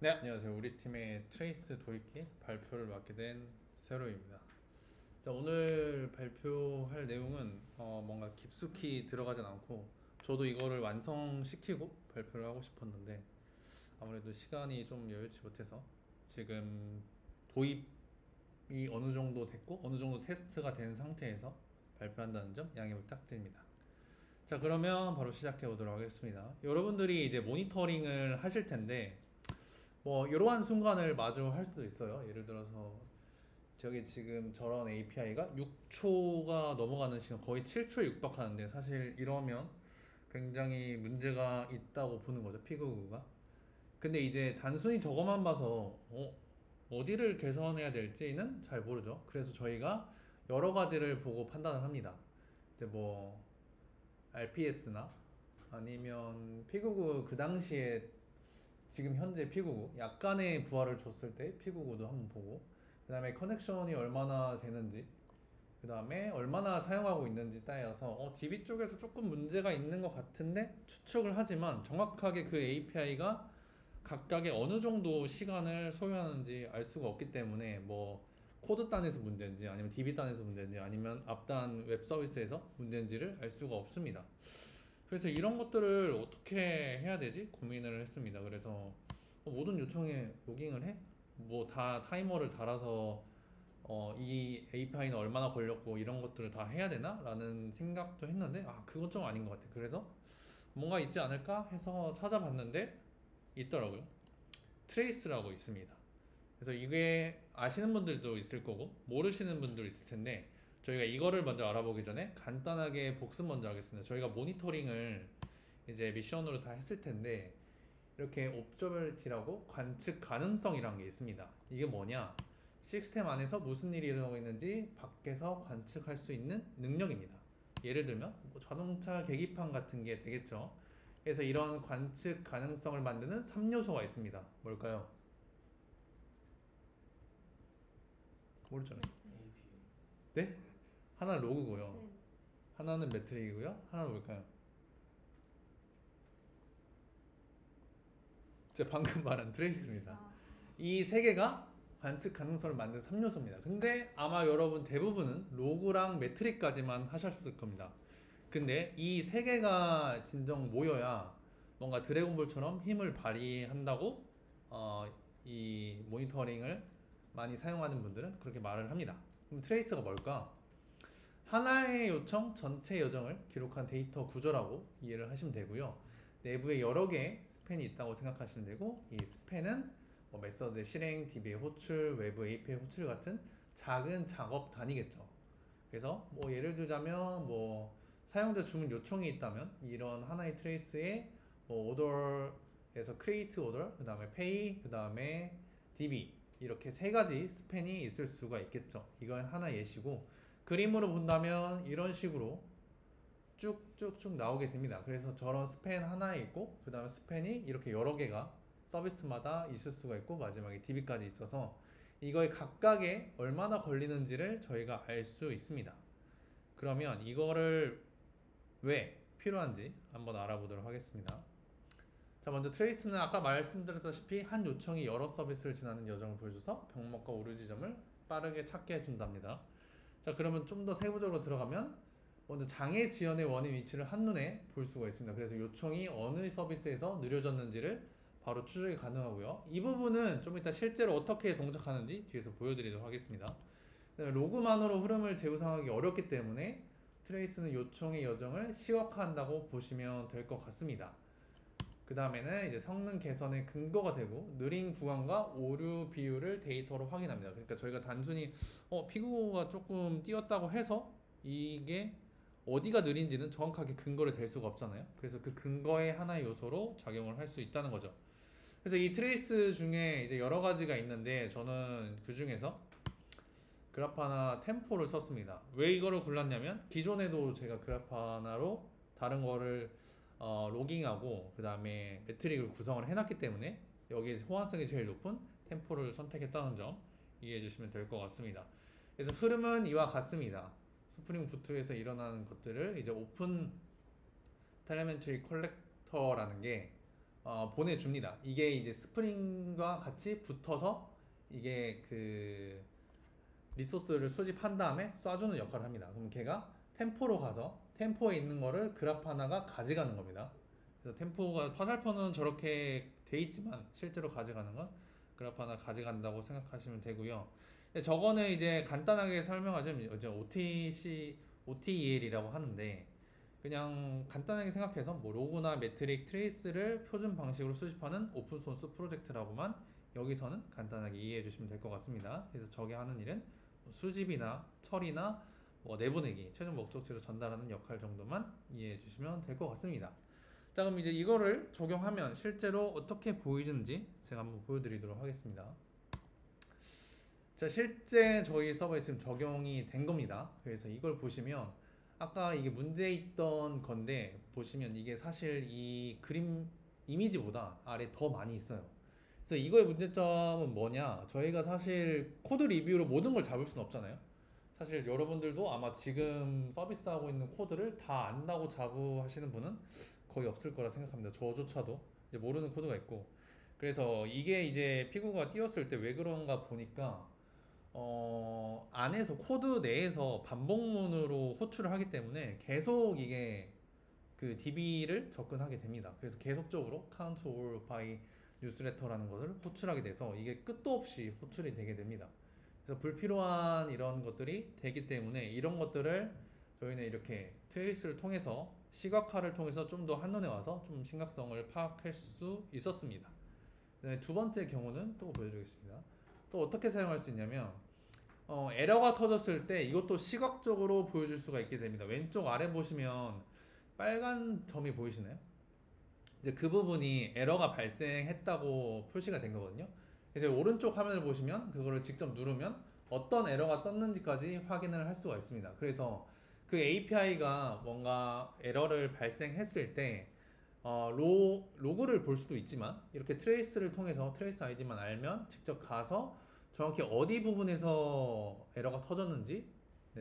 네, 안녕하세요. 우리 팀의 트레이스 도입기 발표를 맡게 된 세로입니다. 자, 오늘 발표할 내용은 뭔가 깊숙이 들어가진 않고 저도 이거를 완성시키고 발표를 하고 싶었는데 아무래도 시간이 좀 여유치 못해서 지금 도입이 어느 정도 됐고 어느 정도 테스트가 된 상태에서 발표한다는 점 양해 부탁드립니다. 자, 그러면 바로 시작해 보도록 하겠습니다. 여러분들이 이제 모니터링을 하실 텐데 뭐 이러한 순간을 마주할 수도 있어요. 예를 들어서 저기 지금 저런 API가 6초가 넘어가는 시간 거의 7초에 육박하는데 사실 이러면 굉장히 문제가 있다고 보는 거죠. 피그구가. 근데 이제 단순히 저것만 봐서 어디를 개선해야 될지는 잘 모르죠. 그래서 저희가 여러 가지를 보고 판단을 합니다. 이제 뭐 RPS나 아니면 피그구 그 당시에 지금 현재 피구구 약간의 부하를 줬을 때 피구구도 한번 보고 그 다음에 커넥션이 얼마나 되는지 그 다음에 얼마나 사용하고 있는지 따라서 DB 쪽에서 조금 문제가 있는 것 같은데 추측을 하지만 정확하게 그 API가 각각의 어느 정도 시간을 소요하는지 알 수가 없기 때문에 뭐 코드 단에서 문제인지 아니면 DB 단에서 문제인지 아니면 앞단 웹 서비스에서 문제인지를 알 수가 없습니다. 그래서 이런 것들을 어떻게 해야 되지? 고민을 했습니다. 그래서 모든 요청에 로깅을 해? 뭐 다 타이머를 달아서 이 API는 얼마나 걸렸고 이런 것들을 다 해야 되나? 라는 생각도 했는데 그건 좀 아닌 것 같아. 그래서 뭔가 있지 않을까 해서 찾아봤는데 있더라고요. 트레이스라고 있습니다. 그래서 이게 아시는 분들도 있을 거고 모르시는 분들 있을 텐데 저희가 이거를 먼저 알아보기 전에 간단하게 복습 먼저 하겠습니다. 저희가 모니터링을 이제 미션으로 다 했을 텐데 이렇게 옵저버리티라고 관측 가능성이라는 게 있습니다. 이게 뭐냐? 시스템 안에서 무슨 일이 일어나고 있는지 밖에서 관측할 수 있는 능력입니다. 예를 들면 뭐 자동차 계기판 같은 게 되겠죠. 그래서 이런 관측 가능성을 만드는 3요소가 있습니다. 뭘까요? 모르잖아요. 네? 하나는 로그고요. 네. 하나는 매트릭이고요. 하나는 뭘까요? 제가 방금 말한 트레이스입니다. 아, 이 세 개가 관측 가능성을 만든 3요소입니다. 근데 아마 여러분 대부분은 로그랑 매트릭까지만 하셨을 겁니다. 근데 이 세 개가 진정 모여야 뭔가 드래곤볼처럼 힘을 발휘한다고 이 모니터링을 많이 사용하는 분들은 그렇게 말을 합니다. 그럼 트레이스가 뭘까? 하나의 요청 전체 여정을 기록한 데이터 구조라고 이해를 하시면 되고요. 내부에 여러 개의 스팬이 있다고 생각하시면 되고 이 스팬은 뭐 메서드 실행, DBA 호출, 외부 API 호출 같은 작은 작업 단위겠죠. 그래서 뭐 예를 들자면 뭐 사용자 주문 요청이 있다면 이런 하나의 트레이스에 뭐 오더에서 create 오더, 그 다음에 pay, 그 다음에 DB 이렇게 세 가지 스팬이 있을 수가 있겠죠. 이건 하나 예시고 그림으로 본다면 이런 식으로 쭉쭉쭉 나오게 됩니다. 그래서 저런 스팬 하나에 있고 그 다음에 스팬이 이렇게 여러 개가 서비스마다 있을 수가 있고 마지막에 DB까지 있어서 이거에 각각에 얼마나 걸리는지를 저희가 알 수 있습니다. 그러면 이거를 왜 필요한지 한번 알아보도록 하겠습니다. 자, 먼저 트레이스는 아까 말씀드렸다시피 한 요청이 여러 서비스를 지나는 여정을 보여줘서 병목과 오류 지점을 빠르게 찾게 해준답니다. 자, 그러면 좀 더 세부적으로 들어가면 먼저 장애 지연의 원인 위치를 한눈에 볼 수가 있습니다. 그래서 요청이 어느 서비스에서 느려졌는지를 바로 추적이 가능하고요. 이 부분은 좀 이따 실제로 어떻게 동작하는지 뒤에서 보여드리도록 하겠습니다. 로그만으로 흐름을 재구성하기 어렵기 때문에 트레이스는 요청의 여정을 시각화한다고 보시면 될 것 같습니다. 그 다음에는 이제 성능 개선의 근거가 되고 느린 구간과 오류 비율을 데이터로 확인합니다. 그러니까 저희가 단순히 피그가 조금 띄었다고 해서 이게 어디가 느린지는 정확하게 근거를 댈 수가 없잖아요. 그래서 그 근거의 하나의 요소로 작용을 할 수 있다는 거죠. 그래서 이 트레이스 중에 이제 여러 가지가 있는데 저는 그 중에서 그라파나 템포를 썼습니다. 왜 이거를 골랐냐면 기존에도 제가 그라파나로 다른 거를 로깅하고 그 다음에 매트릭을 구성을 해놨기 때문에 여기에 호환성이 제일 높은 템포를 선택했다는 점 이해해 주시면 될 것 같습니다. 그래서 흐름은 이와 같습니다. 스프링 부트에서 일어나는 것들을 이제 오픈 텔레멘터리 컬렉터라는 게 보내줍니다. 이게 이제 스프링과 같이 붙어서 이게 그 리소스를 수집한 다음에 쏴주는 역할을 합니다. 그럼 걔가 템포로 가서 템포에 있는 거를 그라파나가 가져가는 겁니다. 그래서 템포가 화살표는 저렇게 돼 있지만 실제로 가져가는 건 그라파나 가져간다고 생각하시면 되고요. 저거는 이제 간단하게 설명하자면 이제 OTEL이라고 하는데 그냥 간단하게 생각해서 뭐 로그나 매트릭, 트레이스를 표준 방식으로 수집하는 오픈 소스 프로젝트라고만 여기서는 간단하게 이해해 주시면 될 것 같습니다. 그래서 저게 하는 일은 수집이나 처리나 뭐 내보내기, 최종 목적지로 전달하는 역할 정도만 이해해 주시면 될 것 같습니다. 자, 그럼 이제 이거를 적용하면 실제로 어떻게 보이는지 제가 한번 보여드리도록 하겠습니다. 자, 실제 저희 서버에 지금 적용이 된 겁니다. 그래서 이걸 보시면 아까 이게 문제 있던 건데 보시면 이게 사실 이 그림 이미지보다 아래 더 많이 있어요. 그래서 이거의 문제점은 뭐냐? 저희가 사실 코드 리뷰로 모든 걸 잡을 수는 없잖아요. 사실 여러분들도 아마 지금 서비스하고 있는 코드를 다 안다고 자부하시는 분은 거의 없을 거라 생각합니다. 저조차도 이제 모르는 코드가 있고. 그래서 이게 이제 피구가 띄었을 때 왜 그런가 보니까 안에서 코드 내에서 반복문으로 호출을 하기 때문에 계속 이게 그 DB를 접근하게 됩니다. 그래서 계속적으로 count all by newsletter라는 것을 호출하게 돼서 이게 끝도 없이 호출이 되게 됩니다. 그래서 불필요한 이런 것들이 되기 때문에 이런 것들을 저희는 이렇게 트레이스를 통해서 시각화를 통해서 좀 더 한눈에 와서 좀 심각성을 파악할 수 있었습니다. 그다음에 두 번째 경우는 또 보여드리겠습니다. 또 어떻게 사용할 수 있냐면 에러가 터졌을 때 이것도 시각적으로 보여줄 수가 있게 됩니다. 왼쪽 아래 보시면 빨간 점이 보이시나요? 이제 그 부분이 에러가 발생했다고 표시가 된 거거든요. 그래서 오른쪽 화면을 보시면 그거를 직접 누르면 어떤 에러가 떴는지까지 확인을 할 수가 있습니다. 그래서 그 API가 뭔가 에러를 발생했을 때 로그를 볼 수도 있지만 이렇게 트레이스를 통해서 트레이스 아이디만 알면 직접 가서 정확히 어디 부분에서 에러가 터졌는지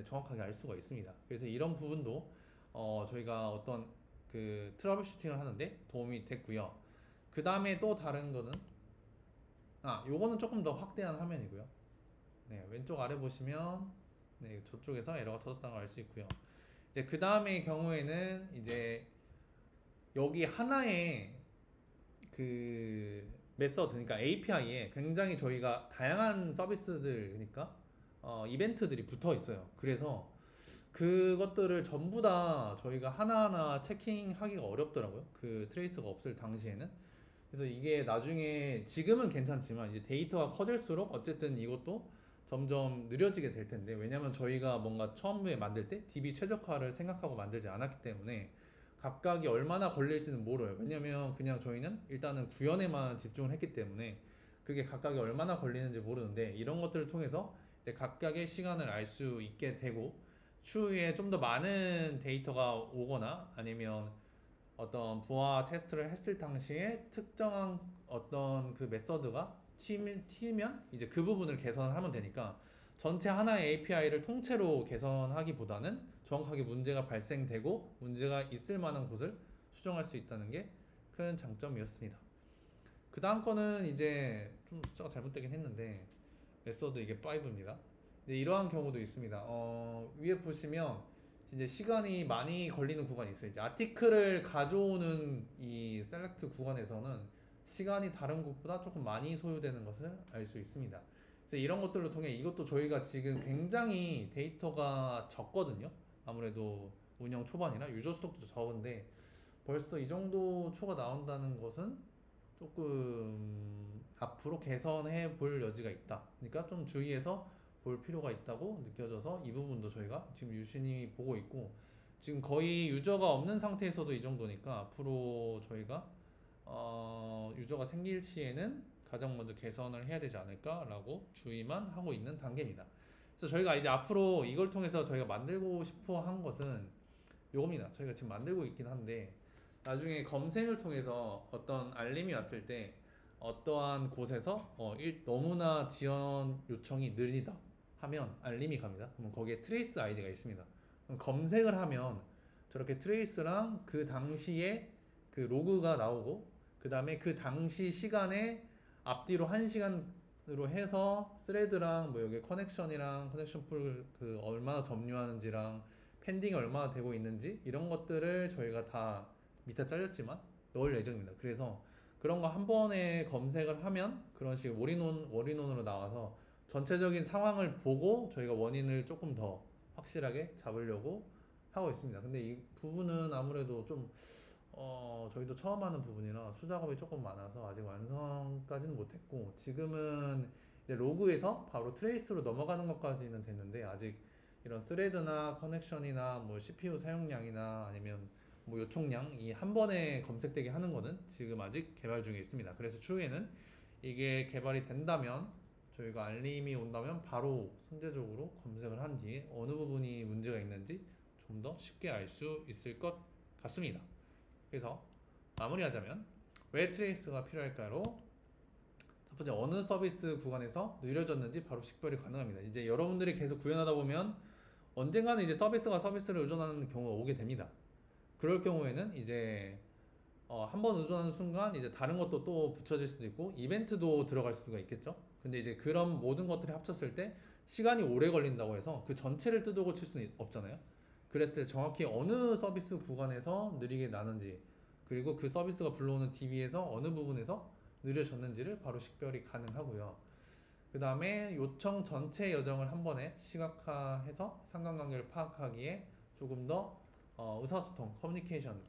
정확하게 알 수가 있습니다. 그래서 이런 부분도 저희가 어떤 그 트러블 슈팅을 하는데 도움이 됐고요. 그 다음에 또 다른 거는 요거는 조금 더 확대한 화면이고요. 네, 왼쪽 아래 보시면 네, 저쪽에서 에러가 터졌다는 걸 알 수 있고요. 이제 그 다음의 경우에는 이제 여기 하나의 그 메서드, 그러니까 API에 굉장히 저희가 다양한 서비스들, 그러니까 이벤트들이 붙어 있어요. 그래서 그것들을 전부 다 저희가 하나하나 체킹하기가 어렵더라고요. 그 트레이스가 없을 당시에는. 그래서 이게 나중에 지금은 괜찮지만 이제 데이터가 커질수록 어쨌든 이것도 점점 느려지게 될 텐데, 왜냐면 저희가 뭔가 처음에 만들 때 DB 최적화를 생각하고 만들지 않았기 때문에 각각이 얼마나 걸릴지는 모르요. 왜냐면 그냥 저희는 일단은 구현에만 집중을 했기 때문에 그게 각각이 얼마나 걸리는지 모르는데, 이런 것들을 통해서 이제 각각의 시간을 알 수 있게 되고 추후에 좀 더 많은 데이터가 오거나 아니면 어떤 부하 테스트를 했을 당시에 특정한 어떤 그 메서드가 튀면 이제 그 부분을 개선하면 되니까 전체 하나의 API를 통째로 개선하기보다는 정확하게 문제가 발생되고 문제가 있을 만한 곳을 수정할 수 있다는 게 큰 장점이었습니다. 그 다음 거는 이제 좀 숫자가 잘못되긴 했는데 메서드 이게 5입니다. 네, 이러한 경우도 있습니다. 위에 보시면 이제 시간이 많이 걸리는 구간이 있어요. 이제 아티클을 가져오는 이 셀렉트 구간에서는 시간이 다른 곳보다 조금 많이 소요되는 것을 알 수 있습니다. 그래서 이런 것들을 통해 이것도 저희가 지금 굉장히 데이터가 적거든요. 아무래도 운영 초반이라 유저 수독도 적은데 벌써 이 정도 초가 나온다는 것은 조금 앞으로 개선해 볼 여지가 있다. 그러니까 좀 주의해서 볼 필요가 있다고 느껴져서 이 부분도 저희가 지금 유심히 보고 있고, 지금 거의 유저가 없는 상태에서도 이 정도니까 앞으로 저희가 유저가 생길 시에는 가장 먼저 개선을 해야 되지 않을까라고 주의만 하고 있는 단계입니다. 그래서 저희가 이제 앞으로 이걸 통해서 저희가 만들고 싶어 한 것은 요겁니다. 저희가 지금 만들고 있긴 한데 나중에 검색을 통해서 어떤 알림이 왔을 때 어떠한 곳에서 너무나 지원 요청이 느리다 하면 알림이 갑니다. 그러면 거기에 트레이스 아이디가 있습니다. 그럼 검색을 하면 저렇게 트레이스랑 그 당시에 그 로그가 나오고 그 다음에 그 당시 시간에 앞뒤로 1시간으로 해서 스레드랑 뭐 여기 커넥션이랑 커넥션 풀 그 얼마나 점유하는지랑 펜딩이 얼마나 되고 있는지 이런 것들을 저희가 다 밑에 잘렸지만 넣을 예정입니다. 그래서 그런 거 한 번에 검색을 하면 그런 식으로 월인원으로 나와서 전체적인 상황을 보고 저희가 원인을 조금 더 확실하게 잡으려고 하고 있습니다. 근데 이 부분은 아무래도 좀 저희도 처음 하는 부분이라 수작업이 조금 많아서 아직 완성까지는 못했고, 지금은 이제 로그에서 바로 트레이스로 넘어가는 것까지는 됐는데, 아직 이런 스레드나 커넥션이나 뭐 CPU 사용량이나 아니면 뭐 요청량 이 한 번에 검색되게 하는 거는 지금 아직 개발 중에 있습니다. 그래서 추후에는 이게 개발이 된다면 저희가 알림이 온다면 바로 선제적으로 검색을 한 뒤에 어느 부분이 문제가 있는지 좀 더 쉽게 알 수 있을 것 같습니다. 그래서 마무리하자면 왜 트레이스가 필요할까로, 첫 번째, 어느 서비스 구간에서 느려졌는지 바로 식별이 가능합니다. 이제 여러분들이 계속 구현하다 보면 언젠가는 이제 서비스가 서비스를 의존하는 경우가 오게 됩니다. 그럴 경우에는 이제 한 번 의존하는 순간 이제 다른 것도 또 붙여질 수도 있고 이벤트도 들어갈 수가 있겠죠. 근데 이제 그런 모든 것들이 합쳤을 때 시간이 오래 걸린다고 해서 그 전체를 뜯어 고칠 수는 없잖아요. 그랬을 때 정확히 어느 서비스 구간에서 느리게 나는지, 그리고 그 서비스가 불러오는 DB에서 어느 부분에서 느려졌는지를 바로 식별이 가능하고요. 그 다음에 요청 전체 여정을 한 번에 시각화해서 상관관계를 파악하기에 조금 더 의사소통, 커뮤니케이션,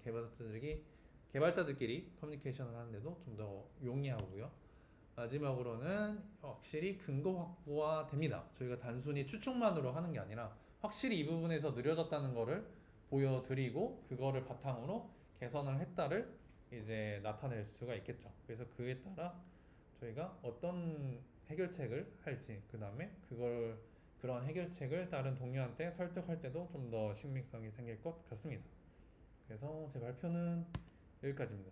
개발자들끼리 커뮤니케이션을 하는데도 좀 더 용이하고요. 마지막으로는 확실히 근거 확보가 됩니다. 저희가 단순히 추측만으로 하는 게 아니라 확실히 이 부분에서 느려졌다는 거를 보여드리고 그거를 바탕으로 개선을 했다를 이제 나타낼 수가 있겠죠. 그래서 그에 따라 저희가 어떤 해결책을 할지, 그 다음에 그런 해결책을 다른 동료한테 설득할 때도 좀 더 신빙성이 생길 것 같습니다. 그래서 제 발표는 여기까지입니다.